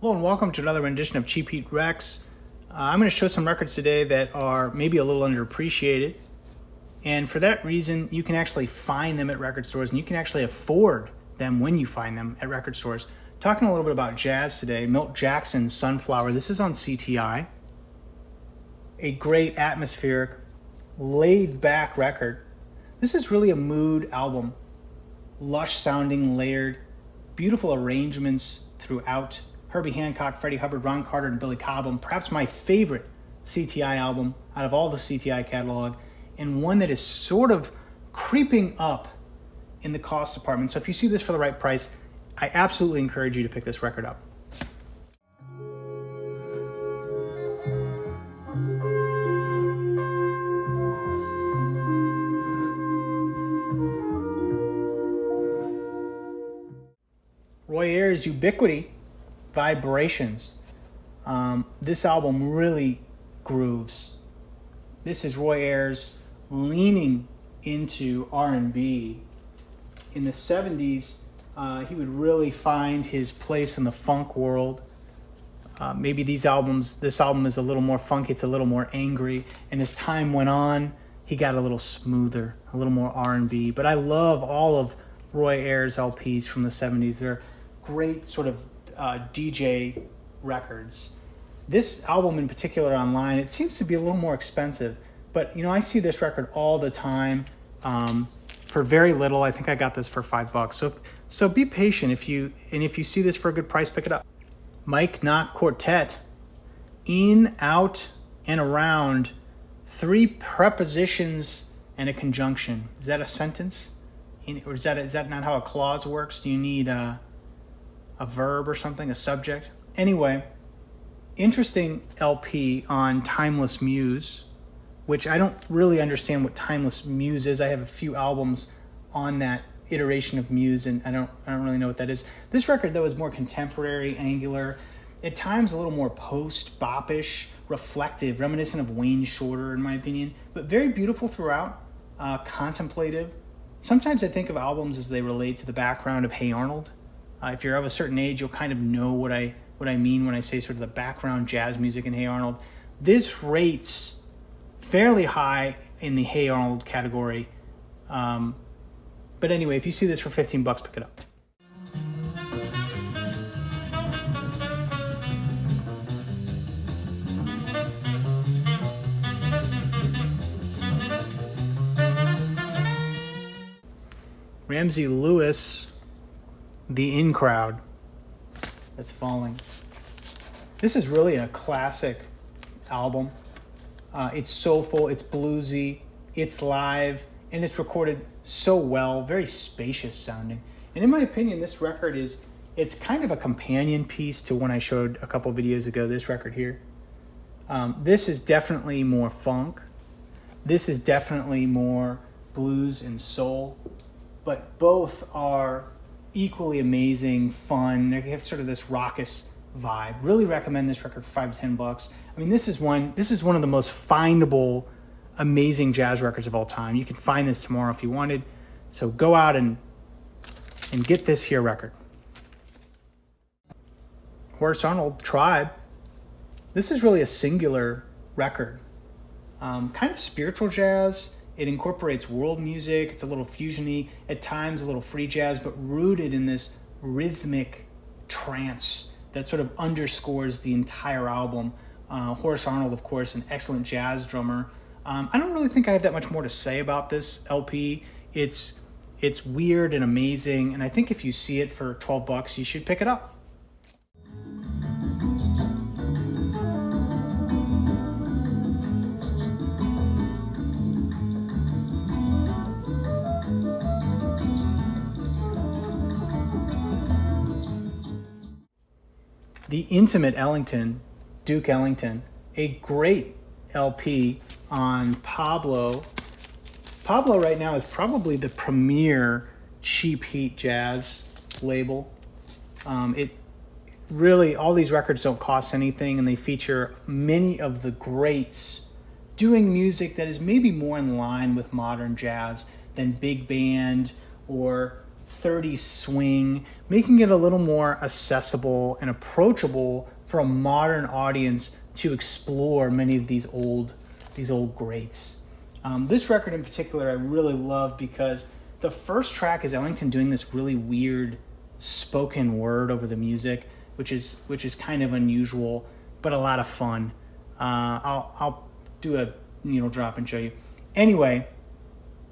Hello and welcome to another rendition of Cheap Heat Rex. I'm going to show some records today that are maybe a little underappreciated. And for that reason, you can actually find them at record stores and you can actually afford them when you find them at record stores. Talking a little bit about jazz today, Milt Jackson's Sunflower. This is on CTI. A great atmospheric, laid-back record. This is really a mood album. Lush sounding, layered, beautiful arrangements throughout. Herbie Hancock, Freddie Hubbard, Ron Carter, and Billy Cobham. Perhaps my favorite CTI album out of all the CTI catalog, and one that is sort of creeping up in the cost department. So if you see this for the right price, I absolutely encourage you to pick this record up. Roy Ayers' Ubiquity, Vibrations. This album really grooves. This is Roy Ayers leaning into R&B. In the 70s, he would really find his place in the funk world. Maybe this album is a little more funky, it's a little more angry, and as time went on, he got a little smoother, a little more R&B. But I love all of Roy Ayers' LPs from the 70s. They're great sort of DJ records. This album in particular online, it seems to be a little more expensive, but I see this record all the time for very little. I think I got this for $5. So be patient. If you see this for a good price, pick it up. Mike Nock Quartet, in, out, and around, 3 prepositions and a conjunction. Is that a sentence? Or is that not how a clause works? Do you need a verb or something, a subject? Anyway, interesting LP on Timeless Muse, which I don't really understand what Timeless Muse is. I have a few albums on that iteration of Muse, and I don't really know what that is. This record, though, is more contemporary, angular, at times a little more post-bop-ish, reflective, reminiscent of Wayne Shorter, in my opinion, but very beautiful throughout, contemplative. Sometimes I think of albums as they relate to the background of Hey Arnold. If you're of a certain age, you'll kind of know what I mean when I say sort of the background jazz music in Hey Arnold. This rates fairly high in the Hey Arnold category. But anyway, if you see this for $15, pick it up. Ramsey Lewis, The In Crowd That's Falling. This is really a classic album. It's soulful, it's bluesy, it's live, and it's recorded so well, very spacious sounding. And in my opinion, this record it's kind of a companion piece to one I showed a couple videos ago, this record here. This is definitely more funk. This is definitely more blues and soul. But both are equally amazing, fun. They have sort of this raucous vibe. Really recommend this record for $5 to $10. I mean, this is one of the most findable, amazing jazz records of all time. You can find this tomorrow if you wanted. So go out and get this here record. Horace Arnold, Tribe. This is really a singular record. Kind of spiritual jazz. It incorporates world music. It's a little fusiony, at times a little free jazz, but rooted in this rhythmic trance that sort of underscores the entire album. Horace Arnold, of course, an excellent jazz drummer. I don't really think I have that much more to say about this LP. It's weird and amazing, and I think if you see it for $12, you should pick it up. The Intimate Ellington, Duke Ellington, a great LP on Pablo. Pablo right now is probably the premier cheap heat jazz label. It really, all these records don't cost anything, and they feature many of the greats doing music that is maybe more in line with modern jazz than big band or 30s swing, making it a little more accessible and approachable for a modern audience to explore many of these old greats. This record in particular I really love because the first track is Ellington doing this really weird spoken word over the music, which is kind of unusual, but a lot of fun. I'll do a needle drop and show you. Anyway,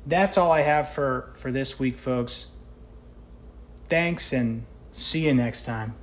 that's all I have for this week, folks. Thanks, and see you next time.